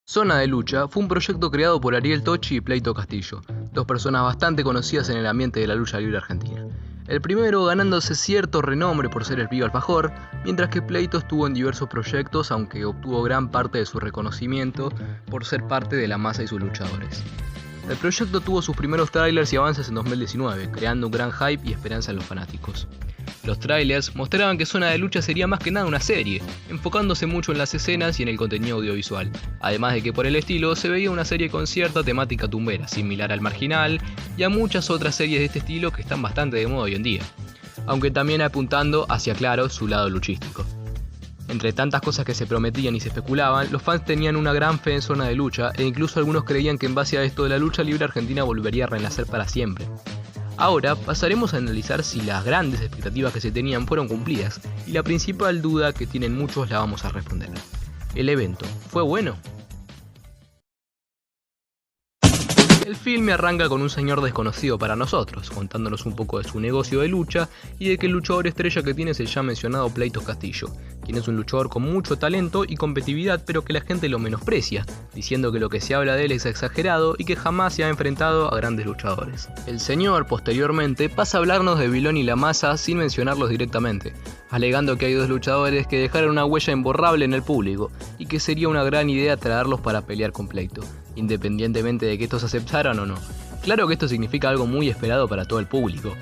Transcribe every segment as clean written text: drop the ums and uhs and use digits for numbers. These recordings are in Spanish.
Zona de Lucha fue un proyecto creado por Ariel Tochi y Pleito Castillo, dos personas bastante conocidas en el ambiente de la lucha libre argentina. El primero ganándose cierto renombre por ser el pibe alfajor, mientras que Pleito estuvo en diversos proyectos, aunque obtuvo gran parte de su reconocimiento por ser parte de la masa y sus luchadores. El proyecto tuvo sus primeros trailers y avances en 2019, creando un gran hype y esperanza en los fanáticos. Los trailers mostraban que Zona de Lucha sería más que nada una serie, enfocándose mucho en las escenas y en el contenido audiovisual, además de que por el estilo se veía una serie con cierta temática tumbera, similar al Marginal y a muchas otras series de este estilo que están bastante de moda hoy en día, aunque también apuntando hacia, claro, su lado luchístico. Entre tantas cosas que se prometían y se especulaban, los fans tenían una gran fe en Zona de Lucha e incluso algunos creían que en base a esto de la lucha libre argentina volvería a renacer para siempre. Ahora pasaremos a analizar si las grandes expectativas que se tenían fueron cumplidas, y la principal duda que tienen muchos la vamos a responder. ¿El evento fue bueno? El filme arranca con un señor desconocido para nosotros, contándonos un poco de su negocio de lucha y de que el luchador estrella que tiene es el ya mencionado Pleito Castillo, quien es un luchador con mucho talento y competitividad, pero que la gente lo menosprecia, diciendo que lo que se habla de él es exagerado y que jamás se ha enfrentado a grandes luchadores. El señor posteriormente pasa a hablarnos de Vilón y La Masa sin mencionarlos directamente, alegando que hay dos luchadores que dejaron una huella imborrable en el público y que sería una gran idea traerlos para pelear con Pleito, independientemente de que estos aceptaran o no. Claro que esto significa algo muy esperado para todo el público,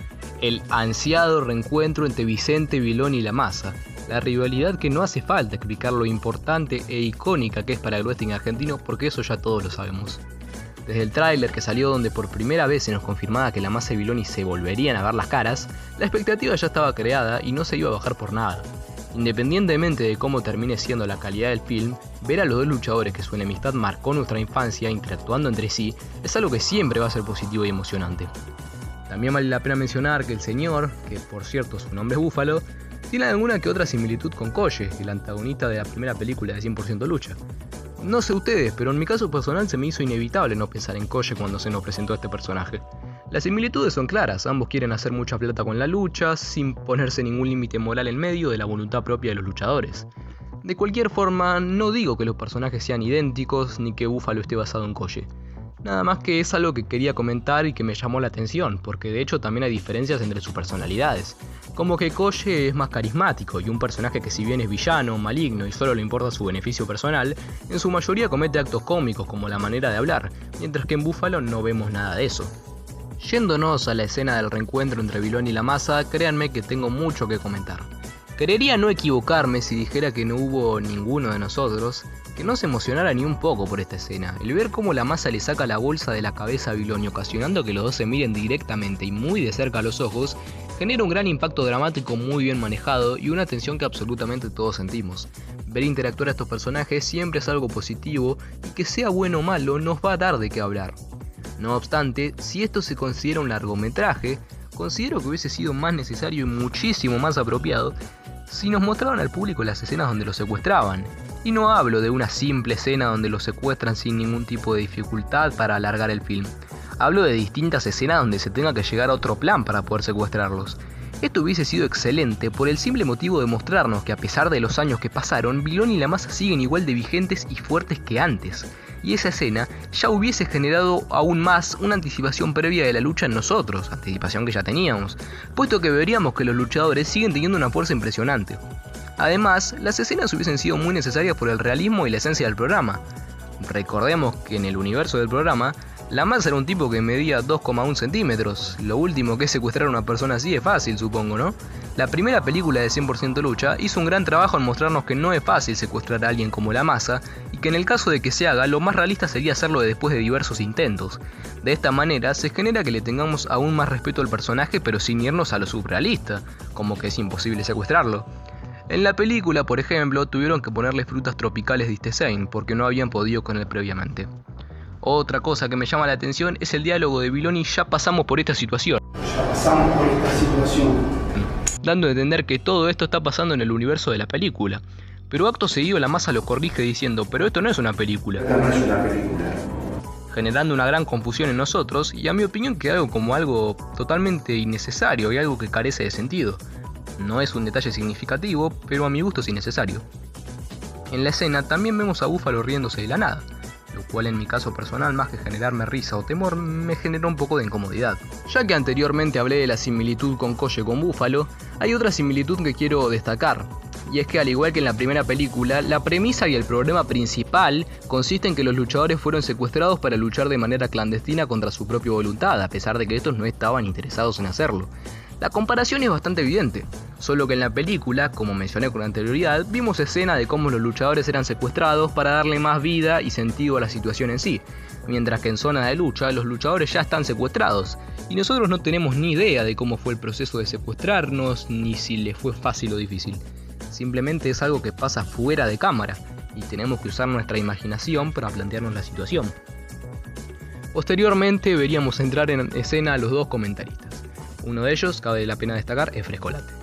el ansiado reencuentro entre Vicente, Vilón y La Masa, la rivalidad que no hace falta explicar lo importante e icónica que es para el wrestling argentino, porque eso ya todos lo sabemos. Desde el tráiler que salió, donde por primera vez se nos confirmaba que La Masa y Vilón se volverían a ver las caras, la expectativa ya estaba creada y no se iba a bajar por nada. Independientemente de cómo termine siendo la calidad del film, ver a los dos luchadores que su enemistad marcó nuestra infancia interactuando entre sí es algo que siempre va a ser positivo y emocionante. También vale la pena mencionar que el señor, que por cierto su nombre es Búfalo, tiene alguna que otra similitud con Koye, el antagonista de la primera película de 100% Lucha. No sé ustedes, pero en mi caso personal se me hizo inevitable no pensar en Koye cuando se nos presentó este personaje. Las similitudes son claras, ambos quieren hacer mucha plata con la lucha, sin ponerse ningún límite moral en medio de la voluntad propia de los luchadores. De cualquier forma, no digo que los personajes sean idénticos, ni que Búfalo esté basado en Koye. Nada más que es algo que quería comentar y que me llamó la atención, porque de hecho también hay diferencias entre sus personalidades. Como que Koye es más carismático y un personaje que si bien es villano, maligno y solo le importa su beneficio personal, en su mayoría comete actos cómicos como la manera de hablar, mientras que en Búfalo no vemos nada de eso. Yéndonos a la escena del reencuentro entre Vilón y La Masa, créanme que tengo mucho que comentar. Creería no equivocarme si dijera que no hubo ninguno de nosotros que no se emocionara ni un poco por esta escena. El ver cómo La Masa le saca la bolsa de la cabeza a Vilón, ocasionando que los dos se miren directamente y muy de cerca a los ojos, genera un gran impacto dramático muy bien manejado y una tensión que absolutamente todos sentimos. Ver interactuar a estos personajes siempre es algo positivo y que sea bueno o malo nos va a dar de qué hablar. No obstante, si esto se considera un largometraje, considero que hubiese sido más necesario y muchísimo más apropiado si nos mostraban al público las escenas donde los secuestraban. Y no hablo de una simple escena donde los secuestran sin ningún tipo de dificultad para alargar el film. Hablo de distintas escenas donde se tenga que llegar a otro plan para poder secuestrarlos. Esto hubiese sido excelente por el simple motivo de mostrarnos que a pesar de los años que pasaron, Vilón y La Masa siguen igual de vigentes y fuertes que antes. Y esa escena ya hubiese generado aún más una anticipación previa de la lucha en nosotros, anticipación que ya teníamos, puesto que veríamos que los luchadores siguen teniendo una fuerza impresionante. Además, las escenas hubiesen sido muy necesarias por el realismo y la esencia del programa. Recordemos que en el universo del programa, La Masa era un tipo que medía 2,1 centímetros. Lo último que es secuestrar a una persona así es fácil, supongo, ¿no? La primera película de 100% Lucha hizo un gran trabajo en mostrarnos que no es fácil secuestrar a alguien como La Masa y que en el caso de que se haga, lo más realista sería hacerlo después de diversos intentos. De esta manera se genera que le tengamos aún más respeto al personaje, pero sin irnos a lo surrealista, como que es imposible secuestrarlo. En la película, por ejemplo, tuvieron que ponerle frutas tropicales de Stein porque no habían podido con él previamente. Otra cosa que me llama la atención es el diálogo de Vilón y ya pasamos por esta situación. Dando a entender que todo esto está pasando en el universo de la película. Pero acto seguido La Masa lo corrige diciendo, pero esto no es una película. Generando una gran confusión en nosotros y a mi opinión queda como algo totalmente innecesario y algo que carece de sentido. No es un detalle significativo, pero a mi gusto es innecesario. En la escena también vemos a Búfalo riéndose de la nada. cual en mi caso personal, más que generarme risa o temor, me generó un poco de incomodidad. Ya que anteriormente hablé de la similitud con Colle con Búfalo, hay otra similitud que quiero destacar. Y es que al igual que en la primera película, la premisa y el problema principal consiste en que los luchadores fueron secuestrados para luchar de manera clandestina contra su propia voluntad, a pesar de que estos no estaban interesados en hacerlo. La comparación es bastante evidente, solo que en la película, como mencioné con anterioridad, vimos escena de cómo los luchadores eran secuestrados para darle más vida y sentido a la situación en sí, mientras que en Zona de Lucha los luchadores ya están secuestrados, y nosotros no tenemos ni idea de cómo fue el proceso de secuestrarnos, ni si les fue fácil o difícil. Simplemente es algo que pasa fuera de cámara, y tenemos que usar nuestra imaginación para plantearnos la situación. Posteriormente veríamos entrar en escena a los dos comentaristas. Uno de ellos, cabe la pena destacar, es Frescolate.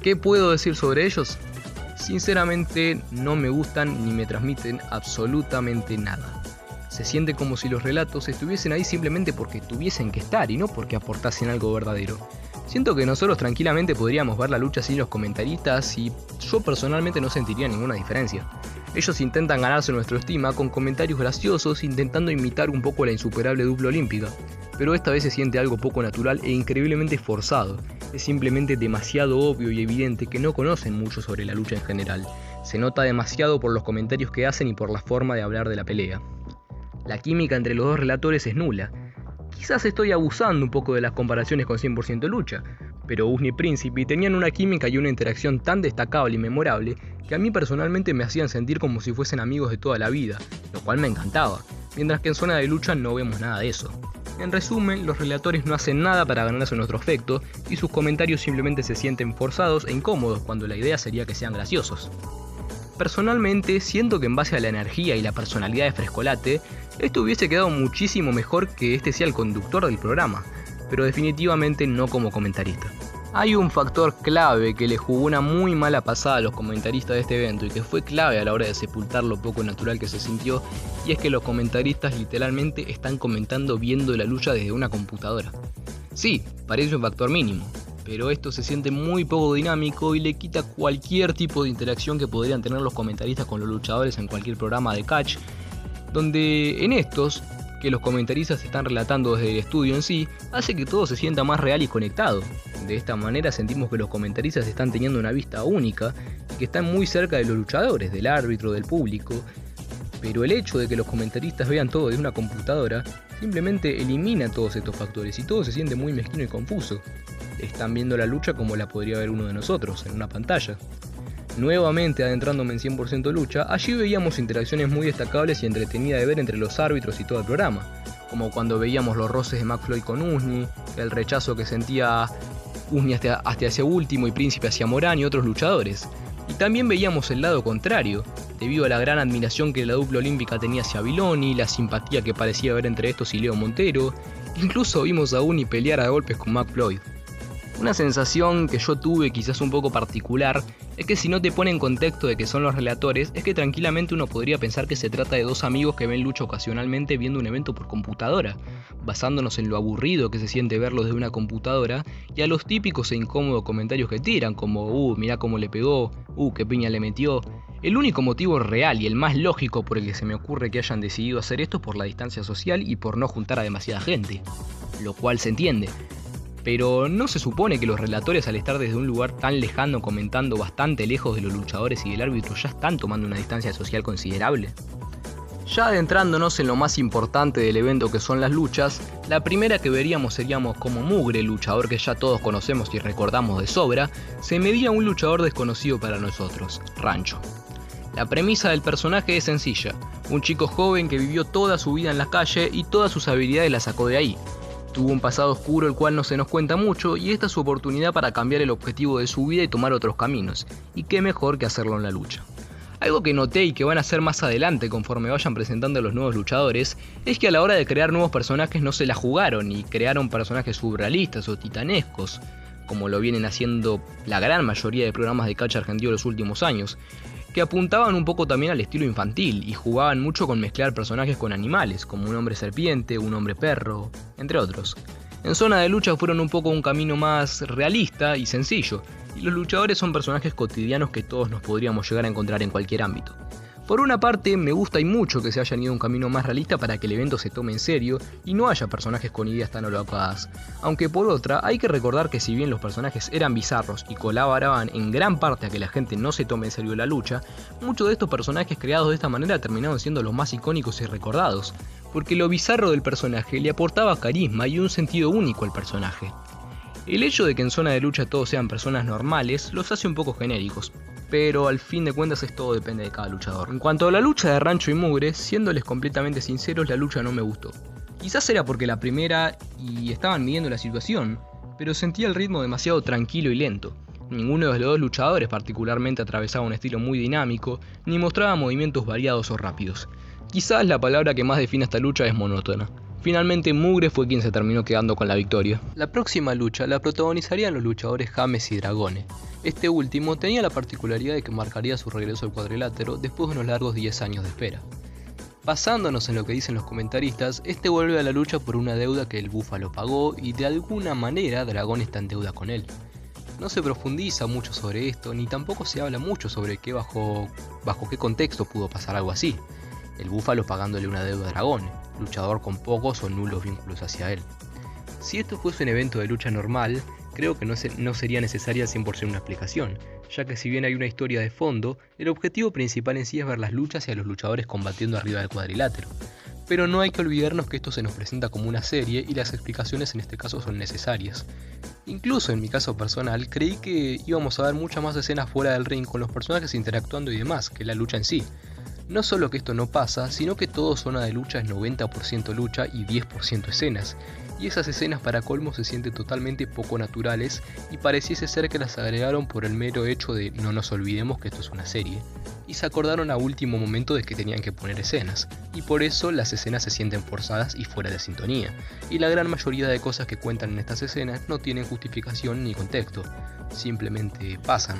¿Qué puedo decir sobre ellos? Sinceramente no me gustan ni me transmiten absolutamente nada. Se siente como si los relatos estuviesen ahí simplemente porque tuviesen que estar y no porque aportasen algo verdadero. Siento que nosotros tranquilamente podríamos ver la lucha sin los comentaristas y yo personalmente no sentiría ninguna diferencia. Ellos intentan ganarse nuestra estima con comentarios graciosos, intentando imitar un poco la insuperable dupla olímpica, pero esta vez se siente algo poco natural e increíblemente forzado. Es simplemente demasiado obvio y evidente que no conocen mucho sobre la lucha en general. Se nota demasiado por los comentarios que hacen y por la forma de hablar de la pelea. La química entre los dos relatores es nula. Quizás estoy abusando un poco de las comparaciones con 100% Lucha, pero Usni y Príncipe tenían una química y una interacción tan destacable y memorable que a mí personalmente me hacían sentir como si fuesen amigos de toda la vida, lo cual me encantaba, mientras que en Zona de Lucha no vemos nada de eso. En resumen, los relatores no hacen nada para ganarse nuestro afecto y sus comentarios simplemente se sienten forzados e incómodos cuando la idea sería que sean graciosos. Personalmente, siento que en base a la energía y la personalidad de Frescolate, esto hubiese quedado muchísimo mejor que este sea el conductor del programa, pero definitivamente no como comentarista. Hay un factor clave que le jugó una muy mala pasada a los comentaristas de este evento y que fue clave a la hora de sepultar lo poco natural que se sintió, y es que los comentaristas literalmente están comentando viendo la lucha desde una computadora. Sí, parece un factor mínimo, pero esto se siente muy poco dinámico y le quita cualquier tipo de interacción que podrían tener los comentaristas con los luchadores en cualquier programa de catch, donde en estos, que los comentaristas están relatando desde el estudio en sí, hace que todo se sienta más real y conectado. De esta manera sentimos que los comentaristas están teniendo una vista única y que están muy cerca de los luchadores, del árbitro, del público, pero el hecho de que los comentaristas vean todo desde una computadora simplemente elimina todos estos factores y todo se siente muy mezquino y confuso. Están viendo la lucha como la podría ver uno de nosotros, en una pantalla. Nuevamente adentrándome en 100% Lucha, allí veíamos interacciones muy destacables y entretenidas de ver entre los árbitros y todo el programa, como cuando veíamos los roces de McFloyd con Usni, el rechazo que sentía Usni hacia ese último y Príncipe hacia Morán y otros luchadores. Y también veíamos el lado contrario, debido a la gran admiración que la dupla olímpica tenía hacia Viloni, la simpatía que parecía haber entre estos y Leo Montero, incluso vimos a Usni pelear a golpes con McFloyd. Una sensación que yo tuve quizás un poco particular es que si no te pone en contexto de que son los relatores, es que tranquilamente uno podría pensar que se trata de dos amigos que ven lucha ocasionalmente viendo un evento por computadora, basándonos en lo aburrido que se siente verlos desde una computadora y a los típicos e incómodos comentarios que tiran, como mirá cómo le pegó, qué piña le metió. El único motivo real y el más lógico por el que se me ocurre que hayan decidido hacer esto es por la distancia social y por no juntar a demasiada gente, lo cual se entiende. Pero ¿no se supone que los relatores, al estar desde un lugar tan lejano comentando bastante lejos de los luchadores y del árbitro, ya están tomando una distancia social considerable? Ya adentrándonos en lo más importante del evento, que son las luchas, la primera que veríamos seríamos como Mugre, el luchador que ya todos conocemos y recordamos de sobra, se medía a un luchador desconocido para nosotros, Rancho. La premisa del personaje es sencilla: un chico joven que vivió toda su vida en la calle y todas sus habilidades las sacó de ahí. Tuvo un pasado oscuro el cual no se nos cuenta mucho y esta es su oportunidad para cambiar el objetivo de su vida y tomar otros caminos, y qué mejor que hacerlo en la lucha. Algo que noté y que van a hacer más adelante conforme vayan presentando a los nuevos luchadores es que a la hora de crear nuevos personajes no se la jugaron y crearon personajes surrealistas o titanescos, como lo vienen haciendo la gran mayoría de programas de catch argentino los últimos años, que apuntaban un poco también al estilo infantil y jugaban mucho con mezclar personajes con animales, como un hombre serpiente, un hombre perro, entre otros. En Zona de Lucha fueron un poco un camino más realista y sencillo, y los luchadores son personajes cotidianos que todos nos podríamos llegar a encontrar en cualquier ámbito. Por una parte, me gusta y mucho que se hayan ido a un camino más realista para que el evento se tome en serio y no haya personajes con ideas tan alocadas. Aunque por otra, hay que recordar que si bien los personajes eran bizarros y colaboraban en gran parte a que la gente no se tome en serio la lucha, muchos de estos personajes creados de esta manera terminaron siendo los más icónicos y recordados, porque lo bizarro del personaje le aportaba carisma y un sentido único al personaje. El hecho de que en zona de lucha todos sean personas normales los hace un poco genéricos, pero al fin de cuentas todo depende de cada luchador. En cuanto a la lucha de Rancho y Mugre, siéndoles completamente sinceros, la lucha no me gustó. Quizás era porque la primera y estaban midiendo la situación, pero sentía el ritmo demasiado tranquilo y lento. Ninguno de los dos luchadores particularmente atravesaba un estilo muy dinámico, ni mostraba movimientos variados o rápidos. Quizás la palabra que más define esta lucha es monótona. Finalmente Mugre fue quien se terminó quedando con la victoria. La próxima lucha la protagonizarían los luchadores James y Dragone. Este último tenía la particularidad de que marcaría su regreso al cuadrilátero después de unos largos 10 años de espera. Basándonos en lo que dicen los comentaristas, este vuelve a la lucha por una deuda que el Búfalo pagó y de alguna manera Dragón está en deuda con él. No se profundiza mucho sobre esto, ni tampoco se habla mucho sobre bajo qué contexto pudo pasar algo así. El Búfalo pagándole una deuda a Dragón, luchador con pocos o nulos vínculos hacia él. Si esto fuese un evento de lucha normal, creo que no sería necesaria al 100% una explicación, ya que si bien hay una historia de fondo, el objetivo principal en sí es ver las luchas y a los luchadores combatiendo arriba del cuadrilátero. Pero no hay que olvidarnos que esto se nos presenta como una serie y las explicaciones en este caso son necesarias. Incluso en mi caso personal, creí que íbamos a ver muchas más escenas fuera del ring con los personajes interactuando y demás, que la lucha en sí. No solo que esto no pasa, sino que todo zona de lucha es 90% lucha y 10% escenas, y esas escenas para colmo se sienten totalmente poco naturales y pareciese ser que las agregaron por el mero hecho de no nos olvidemos que esto es una serie, y se acordaron a último momento de que tenían que poner escenas, y por eso las escenas se sienten forzadas y fuera de sintonía, y la gran mayoría de cosas que cuentan en estas escenas no tienen justificación ni contexto, simplemente pasan.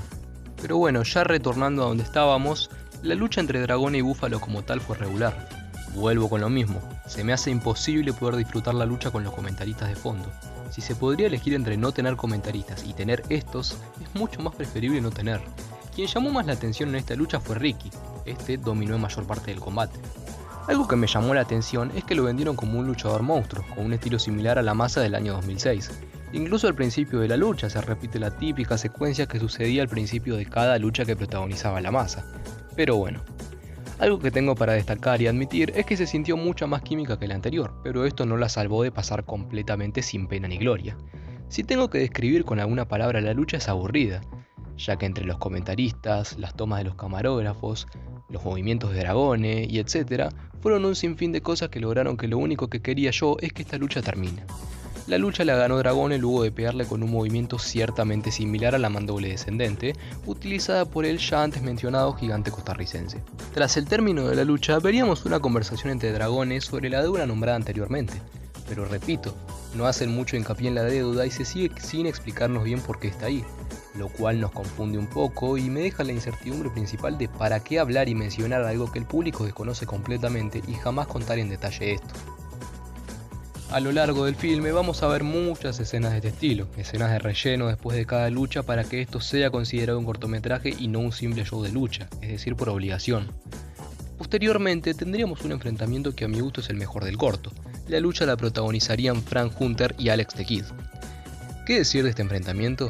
Pero bueno, ya retornando a donde estábamos, la lucha entre Dragone y Búfalo como tal fue regular. Vuelvo con lo mismo, se me hace imposible poder disfrutar la lucha con los comentaristas de fondo. Si se podría elegir entre no tener comentaristas y tener estos, es mucho más preferible no tener. Quien llamó más la atención en esta lucha fue Ricky, este dominó en mayor parte del combate. Algo que me llamó la atención es que lo vendieron como un luchador monstruo, con un estilo similar a la Masa del año 2006. Incluso al principio de la lucha se repite la típica secuencia que sucedía al principio de cada lucha que protagonizaba la Masa. Pero bueno, algo que tengo para destacar y admitir es que se sintió mucha más química que la anterior, pero esto no la salvó de pasar completamente sin pena ni gloria. Si tengo que describir con alguna palabra la lucha es aburrida, ya que entre los comentaristas, las tomas de los camarógrafos, los movimientos de Dragone y etc. fueron un sinfín de cosas que lograron que lo único que quería yo es que esta lucha termine. La lucha la ganó Dragone luego de pegarle con un movimiento ciertamente similar a la mandoble descendente, utilizada por el ya antes mencionado gigante costarricense. Tras el término de la lucha, veríamos una conversación entre Dragone sobre la deuda nombrada anteriormente, pero repito, no hacen mucho hincapié en la deuda y se sigue sin explicarnos bien por qué está ahí, lo cual nos confunde un poco y me deja la incertidumbre principal de para qué hablar y mencionar algo que el público desconoce completamente y jamás contar en detalle esto. A lo largo del filme vamos a ver muchas escenas de este estilo, escenas de relleno después de cada lucha para que esto sea considerado un cortometraje y no un simple show de lucha, es decir, por obligación. Posteriormente tendríamos un enfrentamiento que a mi gusto es el mejor del corto. La lucha la protagonizarían Frank Hunter y Alex the Kid. ¿Qué decir de este enfrentamiento?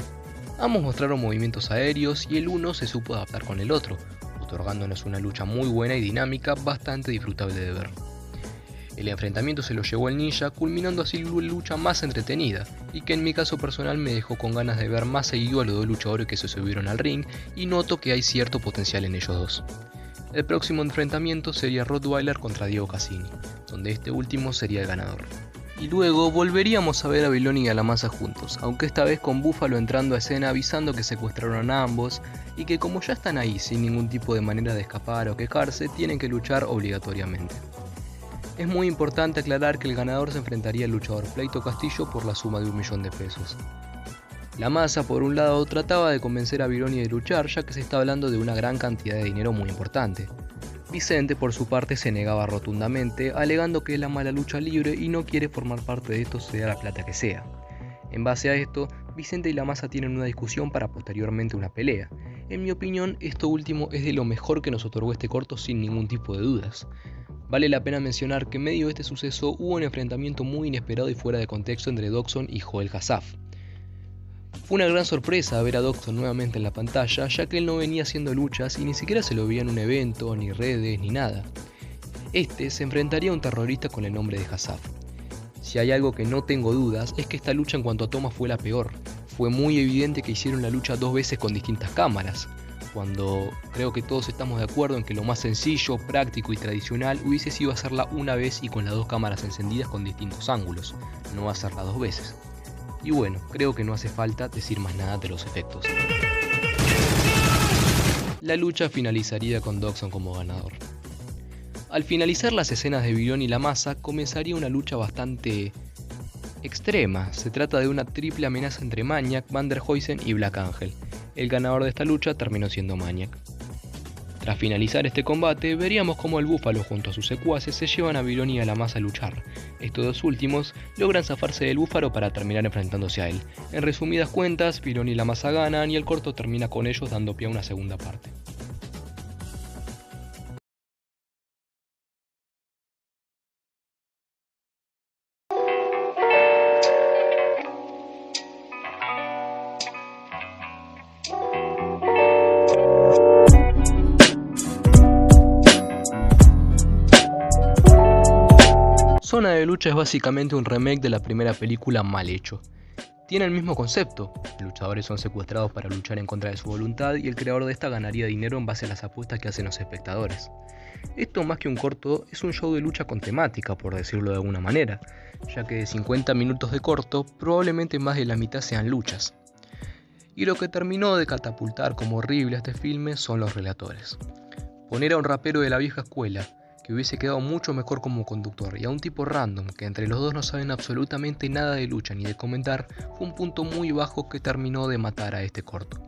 Ambos mostraron movimientos aéreos y el uno se supo adaptar con el otro, otorgándonos una lucha muy buena y dinámica bastante disfrutable de ver. El enfrentamiento se lo llevó el ninja, culminando así la lucha más entretenida, y que en mi caso personal me dejó con ganas de ver más seguido a los dos luchadores que se subieron al ring, y noto que hay cierto potencial en ellos dos. El próximo enfrentamiento sería Rottweiler contra Diego Cassini, donde este último sería el ganador. Y luego volveríamos a ver a Viloni y a la Masa juntos, aunque esta vez con Búfalo entrando a escena avisando que secuestraron a ambos, y que como ya están ahí sin ningún tipo de manera de escapar o quejarse, tienen que luchar obligatoriamente. Es muy importante aclarar que el ganador se enfrentaría al luchador Pleito Castillo por la suma de $1.000.000. La Masa, por un lado, trataba de convencer a Viloni de luchar, ya que se está hablando de una gran cantidad de dinero muy importante. Vicente, por su parte, se negaba rotundamente, alegando que es la mala lucha libre y no quiere formar parte de esto sea la plata que sea. En base a esto, Vicente y la Masa tienen una discusión para posteriormente una pelea, En mi opinión, esto último es de lo mejor que nos otorgó este corto sin ningún tipo de dudas. Vale la pena mencionar que en medio de este suceso hubo un enfrentamiento muy inesperado y fuera de contexto entre Dodgson y Joel Hassaf. Fue una gran sorpresa ver a Dodgson nuevamente en la pantalla, ya que él no venía haciendo luchas y ni siquiera se lo veía en un evento, ni redes, ni nada. Este se enfrentaría a un terrorista con el nombre de Hassaf. Si hay algo que no tengo dudas es que esta lucha en cuanto a tomas fue la peor. Fue muy evidente que hicieron la lucha 2 veces con distintas cámaras, cuando creo que todos estamos de acuerdo en que lo más sencillo, práctico y tradicional hubiese sido hacerla una vez y con las 2 cámaras encendidas con distintos ángulos, no hacerla 2 veces. Y bueno, creo que no hace falta decir más nada de los efectos. La lucha finalizaría con Dodgson como ganador. Al finalizar las escenas de Vilón y la masa, comenzaría una lucha bastante extrema. Se trata de una triple amenaza entre Maniac, Van der Heusen y Black Angel. El ganador de esta lucha terminó siendo Maniac. Tras finalizar este combate, veríamos cómo el Búfalo junto a sus secuaces se llevan a Vilón y a la masa a luchar. Estos dos últimos logran zafarse del Búfalo para terminar enfrentándose a él. En resumidas cuentas, Vilón y la masa ganan y el corto termina con ellos dando pie a una segunda parte. Zona de Lucha es básicamente un remake de la primera película mal hecho. Tiene el mismo concepto, los luchadores son secuestrados para luchar en contra de su voluntad y el creador de esta ganaría dinero en base a las apuestas que hacen los espectadores. Esto más que un corto es un show de lucha con temática, por decirlo de alguna manera, ya que de 50 minutos de corto probablemente más de la mitad sean luchas. Y lo que terminó de catapultar como horrible a este filme son los relatores. Poner a un rapero de la vieja escuela, que hubiese quedado mucho mejor como conductor, y a un tipo random que entre los dos no saben absolutamente nada de lucha ni de comentar, fue un punto muy bajo que terminó de matar a este corto.